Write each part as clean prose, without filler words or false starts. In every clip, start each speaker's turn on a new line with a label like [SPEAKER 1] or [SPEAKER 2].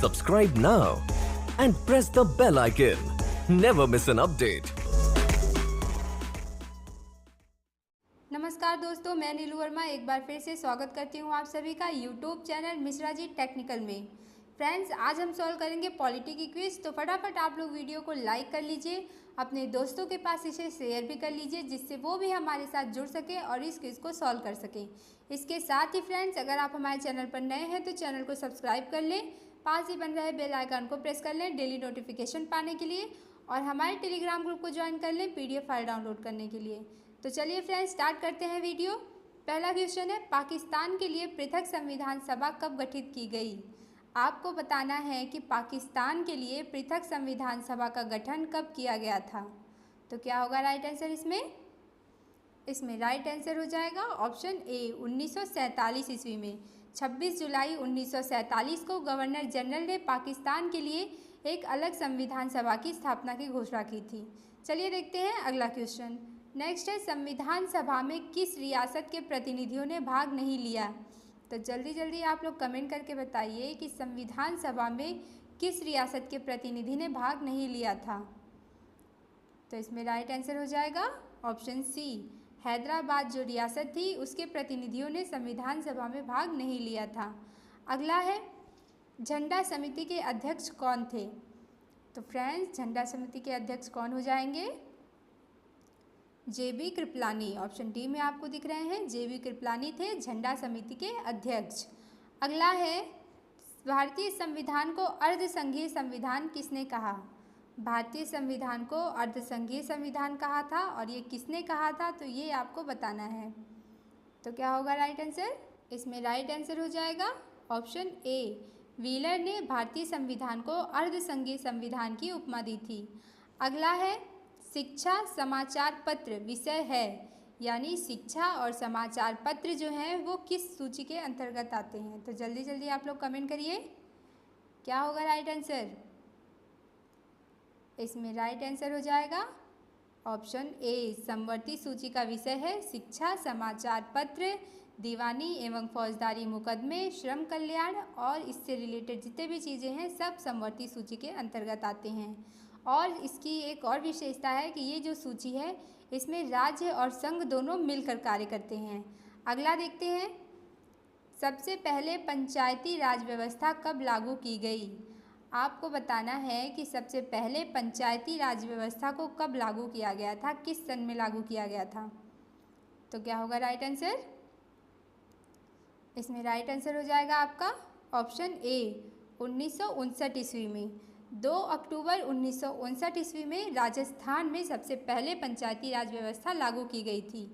[SPEAKER 1] Subscribe now and press the bell icon. Never miss an update.
[SPEAKER 2] नमस्कार दोस्तों, मैं नीलू वर्मा एक बार फिर से स्वागत करती हूँ आप सभी का YouTube channel Mishra ji technical में। फ्रेंड्स, आज हम सॉल्व करेंगे पॉलिटी की क्विज। तो फटाफट आप लोग वीडियो को लाइक कर लीजिए, अपने दोस्तों के पास इसे शेयर भी कर लीजिए, जिससे वो भी हमारे साथ जुड़ सके और इस क्विज को सॉल्व कर सकें। इसके साथ ही फ्रेंड्स, अगर आप हमारे चैनल पर नए हैं तो चैनल को सब्सक्राइब कर लें, पास ही बन रहे बेल आइकन को प्रेस कर लें डेली नोटिफिकेशन पाने के लिए, और हमारे टेलीग्राम ग्रुप को ज्वाइन कर लें PDF फाइल डाउनलोड करने के लिए। तो चलिए फ्रेंड्स, स्टार्ट करते हैं वीडियो। पहला क्वेश्चन है, पाकिस्तान के लिए पृथक संविधान सभा कब गठित की गई? आपको बताना है कि पाकिस्तान के लिए पृथक संविधान सभा का गठन कब किया गया था। तो क्या होगा राइट आंसर इसमें राइट आंसर हो जाएगा ऑप्शन ए 1947 ईस्वी में। 26 जुलाई 1947 को गवर्नर जनरल ने पाकिस्तान के लिए एक अलग संविधान सभा की स्थापना की घोषणा की थी। चलिए देखते हैं अगला क्वेश्चन। नेक्स्ट है, संविधान सभा में किस रियासत के प्रतिनिधियों ने भाग नहीं लिया? तो जल्दी जल्दी आप लोग कमेंट करके बताइए कि संविधान सभा में किस रियासत के प्रतिनिधि ने भाग नहीं लिया था। तो इसमें राइट आंसर हो जाएगा ऑप्शन सी, हैदराबाद जो रियासत थी उसके प्रतिनिधियों ने संविधान सभा में भाग नहीं लिया था। अगला है, झंडा समिति के अध्यक्ष कौन थे? तो फ्रेंड्स, झंडा समिति के अध्यक्ष कौन हो जाएंगे? JB कृपलानी। ऑप्शन डी में आपको दिख रहे हैं, JB कृपलानी थे झंडा समिति के अध्यक्ष। अगला है, भारतीय संविधान को अर्धसंघीय संविधान किसने कहा? भारतीय संविधान को अर्धसंघीय संविधान कहा था, और ये किसने कहा था तो ये आपको बताना है। तो क्या होगा राइट आंसर? इसमें राइट आंसर हो जाएगा ऑप्शन ए, व्हीलर ने भारतीय संविधान को अर्धसंघीय संविधान की उपमा दी थी। अगला है, शिक्षा समाचार पत्र विषय है, यानी शिक्षा और समाचार पत्र जो हैं वो किस सूची के अंतर्गत आते हैं? तो जल्दी जल्दी आप लोग कमेंट करिए, क्या होगा राइट आंसर? इसमें राइट आंसर हो जाएगा ऑप्शन ए, समवर्ती सूची का विषय है शिक्षा समाचार पत्र, दीवानी एवं फौजदारी मुकदमे, श्रम कल्याण और इससे रिलेटेड जितने भी चीज़ें हैं सब समवर्ती सूची के अंतर्गत आते हैं। और इसकी एक और विशेषता है कि ये जो सूची है इसमें राज्य और संघ दोनों मिलकर कार्य करते हैं। अगला देखते हैं, सबसे पहले पंचायती राज व्यवस्था कब लागू की गई? आपको बताना है कि सबसे पहले पंचायती राज व्यवस्था को कब लागू किया गया था, किस सन में लागू किया गया था? तो क्या होगा राइट आंसर? इसमें राइट आंसर हो जाएगा आपका ऑप्शन ए, 1959 ईस्वी में। 2 अक्टूबर 1959 ईस्वी में राजस्थान में सबसे पहले पंचायती राज व्यवस्था लागू की गई थी।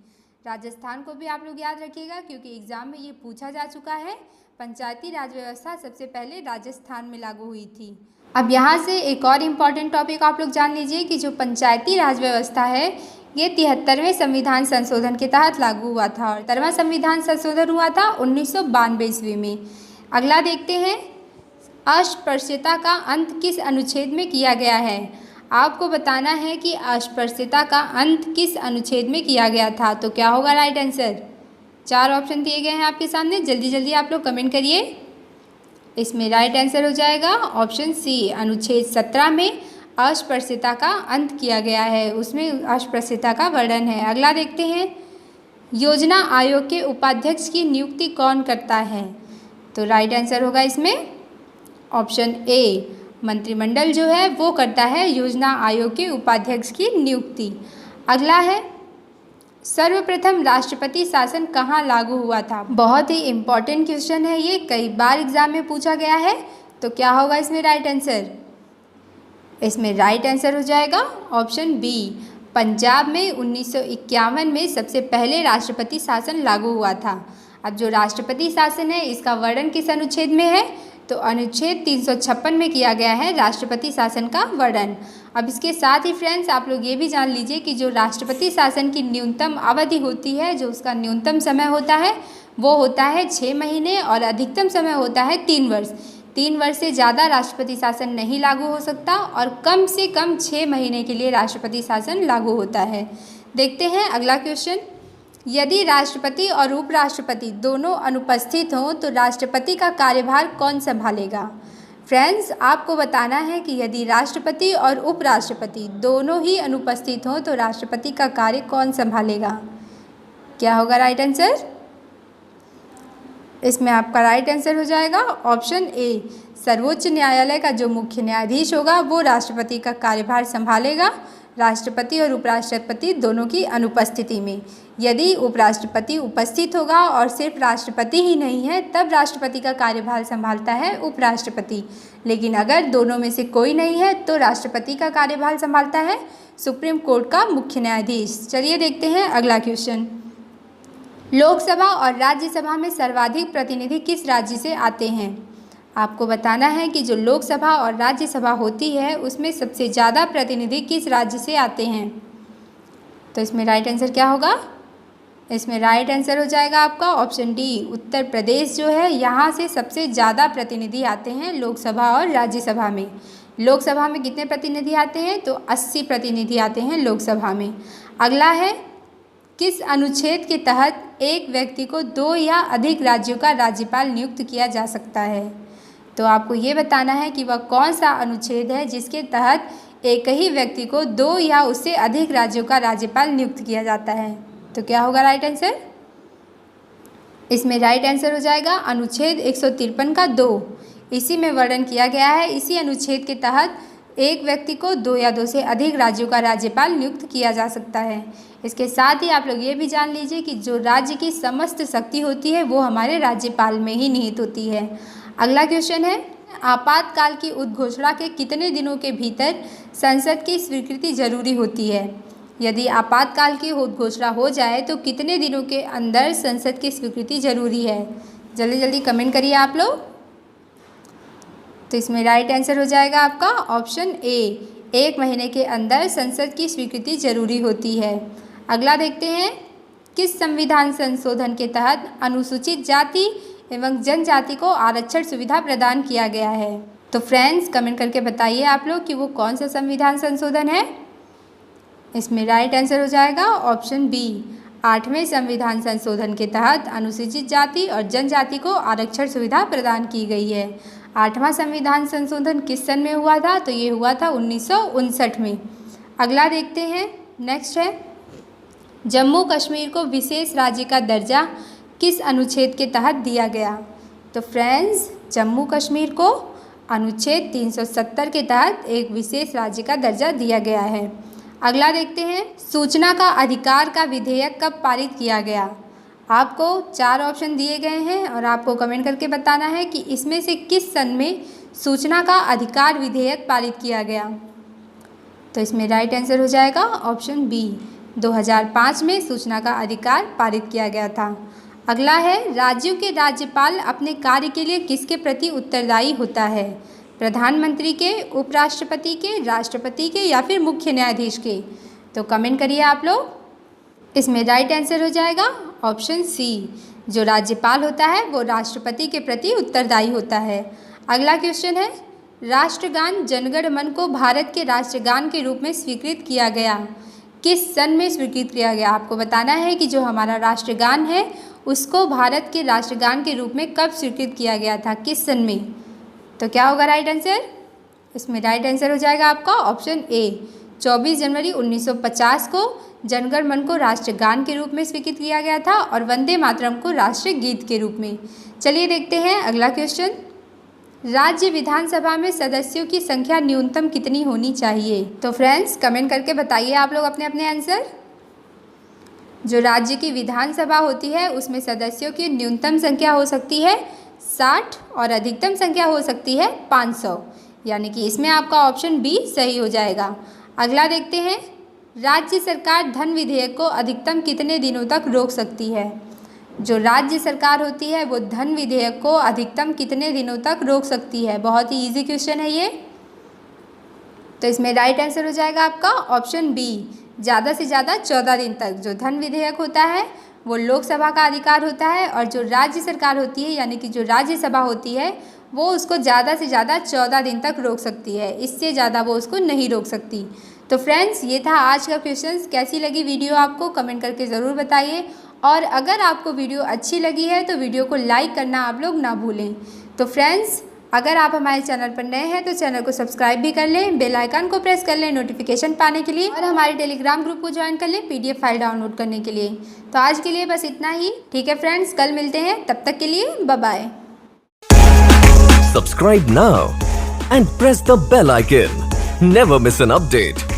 [SPEAKER 2] राजस्थान को भी आप लोग याद रखिएगा क्योंकि एग्ज़ाम में ये पूछा जा चुका है। पंचायती राज व्यवस्था सबसे पहले राजस्थान में लागू हुई थी। अब यहाँ से एक और इम्पॉर्टेंट टॉपिक आप लोग जान लीजिए कि जो पंचायती राज व्यवस्था है ये 73वें संविधान संशोधन के तहत लागू हुआ था, और 73वां संविधान संशोधन हुआ था 1992 ईस्वी में। अगला देखते हैं, अस्पृश्यता का अंत किस अनुच्छेद में किया गया है? आपको बताना है कि अस्पृश्यता का अंत किस अनुच्छेद में किया गया था। तो क्या होगा राइट आंसर? 4 ऑप्शन दिए गए हैं आपके सामने, जल्दी जल्दी आप लोग कमेंट करिए। इसमें राइट आंसर हो जाएगा ऑप्शन सी, अनुच्छेद 17 में अस्पृश्यता का अंत किया गया है, उसमें अस्पृश्यता का वर्णन है। अगला देखते हैं, योजना आयोग के उपाध्यक्ष की नियुक्ति कौन करता है? तो राइट आंसर होगा इसमें ऑप्शन ए, मंत्रिमंडल जो है वो करता है योजना आयोग के उपाध्यक्ष की नियुक्ति। अगला है, सर्वप्रथम राष्ट्रपति शासन कहाँ लागू हुआ था? बहुत ही इम्पॉर्टेंट क्वेश्चन है ये, कई बार एग्जाम में पूछा गया है। तो क्या होगा इसमें राइट आंसर? इसमें राइट आंसर हो जाएगा ऑप्शन बी, पंजाब में 1951 में सबसे पहले राष्ट्रपति शासन लागू हुआ था। अब जो राष्ट्रपति शासन है इसका वर्णन किस अनुच्छेद में है? तो अनुच्छेद 356 में किया गया है राष्ट्रपति शासन का वर्णन। अब इसके साथ ही फ्रेंड्स आप लोग ये भी जान लीजिए कि जो राष्ट्रपति शासन की न्यूनतम अवधि होती है, जो उसका न्यूनतम समय होता है वो होता है 6 महीने, और अधिकतम समय होता है 3 वर्ष। 3 वर्ष से ज़्यादा राष्ट्रपति शासन नहीं लागू हो सकता, और कम से कम 6 महीने के लिए राष्ट्रपति शासन लागू होता है। देखते हैं अगला क्वेश्चन, यदि राष्ट्रपति और उपराष्ट्रपति दोनों अनुपस्थित हों तो राष्ट्रपति का कार्यभार कौन संभालेगा? फ्रेंड्स, आपको बताना है कि यदि राष्ट्रपति और उपराष्ट्रपति दोनों ही अनुपस्थित हों तो राष्ट्रपति का कार्य कौन संभालेगा? क्या होगा राइट आंसर? इसमें आपका राइट आंसर हो जाएगा ऑप्शन ए, सर्वोच्च न्यायालय का जो मुख्य न्यायाधीश होगा वो राष्ट्रपति का कार्यभार संभालेगा, राष्ट्रपति और उपराष्ट्रपति दोनों की अनुपस्थिति में। यदि उपराष्ट्रपति उपस्थित होगा और सिर्फ राष्ट्रपति ही नहीं है तब राष्ट्रपति का कार्यभार संभालता है उपराष्ट्रपति, लेकिन अगर दोनों में से कोई नहीं है तो राष्ट्रपति का कार्यभार संभालता है सुप्रीम कोर्ट का मुख्य न्यायाधीश। चलिए देखते हैं अगला क्वेश्चन। लोकसभा और राज्यसभा में सर्वाधिक प्रतिनिधि किस राज्य से आते हैं? आपको बताना है कि जो लोकसभा और राज्यसभा होती है उसमें सबसे ज़्यादा प्रतिनिधि किस राज्य से आते हैं? तो इसमें राइट आंसर क्या होगा? इसमें राइट आंसर हो जाएगा आपका ऑप्शन डी, उत्तर प्रदेश जो है यहाँ से सबसे ज़्यादा प्रतिनिधि आते हैं लोकसभा और राज्यसभा में। लोकसभा में कितने प्रतिनिधि आते हैं? तो 80 प्रतिनिधि आते हैं लोकसभा में। अगला है, किस अनुच्छेद के तहत एक व्यक्ति को 2 या अधिक राज्यों का राज्यपाल नियुक्त किया जा सकता है? तो आपको ये बताना है कि वह कौन सा अनुच्छेद है जिसके तहत एक ही व्यक्ति को 2 या उससे अधिक राज्यों का राज्यपाल नियुक्त किया जाता है। तो क्या होगा राइट आंसर? इसमें राइट आंसर हो जाएगा अनुच्छेद 153 का 2। इसी में वर्णन किया गया है, इसी अनुच्छेद के तहत एक व्यक्ति को 2 या 2 से अधिक राज्यों का राज्यपाल नियुक्त किया जा सकता है। इसके साथ ही आप लोग ये भी जान लीजिए कि जो राज्य की समस्त शक्ति होती है वो हमारे राज्यपाल में ही निहित होती है। अगला क्वेश्चन है, आपातकाल की उद्घोषणा के कितने दिनों के भीतर संसद की स्वीकृति जरूरी होती है? यदि आपातकाल की उद्घोषणा हो जाए तो कितने दिनों के अंदर संसद की स्वीकृति जरूरी है? जल्दी जल्दी कमेंट करिए आप लोग। तो इसमें राइट आंसर हो जाएगा आपका ऑप्शन ए, 1 महीने के अंदर संसद की स्वीकृति जरूरी होती है। अगला देखते हैं, किस संविधान संशोधन के तहत अनुसूचित जाति एवं जनजाति को आरक्षण सुविधा प्रदान किया गया है? तो फ्रेंड्स कमेंट करके बताइए आप लोग कि वो कौन सा संविधान संशोधन है। इसमें राइट आंसर हो जाएगा ऑप्शन बी, 8वें संविधान संशोधन के तहत अनुसूचित जाति और जनजाति को आरक्षण सुविधा प्रदान की गई है। 8वां संविधान संशोधन किस सन में हुआ था? तो ये हुआ था 1959 में। अगला देखते हैं, नेक्स्ट है, जम्मू कश्मीर को विशेष राज्य का दर्जा किस अनुच्छेद के तहत दिया गया? तो फ्रेंड्स जम्मू कश्मीर को अनुच्छेद 370 के तहत एक विशेष राज्य का दर्जा दिया गया है। अगला देखते हैं, सूचना का अधिकार का विधेयक कब पारित किया गया? आपको 4 ऑप्शन दिए गए हैं और आपको कमेंट करके बताना है कि इसमें से किस सन में सूचना का अधिकार विधेयक पारित किया गया। तो इसमें राइट आंसर हो जाएगा ऑप्शन बी, 2005 में सूचना का अधिकार पारित किया गया था। अगला है, राज्यों के राज्यपाल अपने कार्य के लिए किसके प्रति उत्तरदायी होता है? प्रधानमंत्री के, उपराष्ट्रपति के, राष्ट्रपति के या फिर मुख्य न्यायाधीश के? तो कमेंट करिए आप लोग। इसमें राइट आंसर हो जाएगा ऑप्शन सी, जो राज्यपाल होता है वो राष्ट्रपति के प्रति उत्तरदायी होता है। अगला क्वेश्चन है, राष्ट्रगान जनगण मन को भारत के राष्ट्रगान के रूप में स्वीकृत किया गया, किस सन में स्वीकृत किया गया? आपको बताना है कि जो हमारा राष्ट्रगान है उसको भारत के राष्ट्रगान के रूप में कब स्वीकृत किया गया था, किस सन में? तो क्या होगा राइट आंसर? इसमें राइट आंसर हो जाएगा आपका ऑप्शन ए, 24 जनवरी 1950 को जनगण मन को राष्ट्रगान के रूप में स्वीकृत किया गया था और वंदे मातरम को राष्ट्रीय गीत के रूप में। चलिए देखते हैं अगला क्वेश्चन, राज्य विधानसभा में सदस्यों की संख्या न्यूनतम कितनी होनी चाहिए? तो फ्रेंड्स कमेंट करके बताइए आप लोग अपने अपने आंसर। जो राज्य की विधानसभा होती है उसमें सदस्यों की न्यूनतम संख्या हो सकती है 60 और अधिकतम संख्या हो सकती है 500, यानी कि इसमें आपका ऑप्शन बी सही हो जाएगा। अगला देखते हैं, राज्य सरकार धन विधेयक को अधिकतम कितने दिनों तक रोक सकती है? जो राज्य सरकार होती है वो धन विधेयक को अधिकतम कितने दिनों तक रोक सकती है? बहुत ही इजी क्वेश्चन है ये। तो इसमें राइट आंसर हो जाएगा आपका ऑप्शन बी, ज़्यादा से ज़्यादा 14 दिन तक। जो धन विधेयक होता है वो लोकसभा का अधिकार होता है और जो राज्य सरकार होती है यानी कि जो राज्यसभा होती है वो उसको ज़्यादा से ज़्यादा 14 दिन तक रोक सकती है, इससे ज़्यादा वो उसको नहीं रोक सकती। तो फ्रेंड्स ये था आज का क्वेश्चंस। कैसी लगी वीडियो आपको कमेंट करके ज़रूर बताइए, और अगर आपको वीडियो अच्छी लगी है तो वीडियो को लाइक करना आप लोग ना भूलें। तो फ्रेंड्स अगर आप हमारे चैनल पर नए हैं तो चैनल को सब्सक्राइब भी कर लें, बेल आइकन को प्रेस कर लें नोटिफिकेशन पाने के लिए, और हमारे टेलीग्राम ग्रुप को ज्वाइन कर लें PDF फाइल डाउनलोड करने के लिए। तो आज के लिए बस इतना ही। ठीक है फ्रेंड्स, कल मिलते हैं, तब तक के लिए bye bye.
[SPEAKER 1] Subscribe now and press the bell icon. Never miss an update.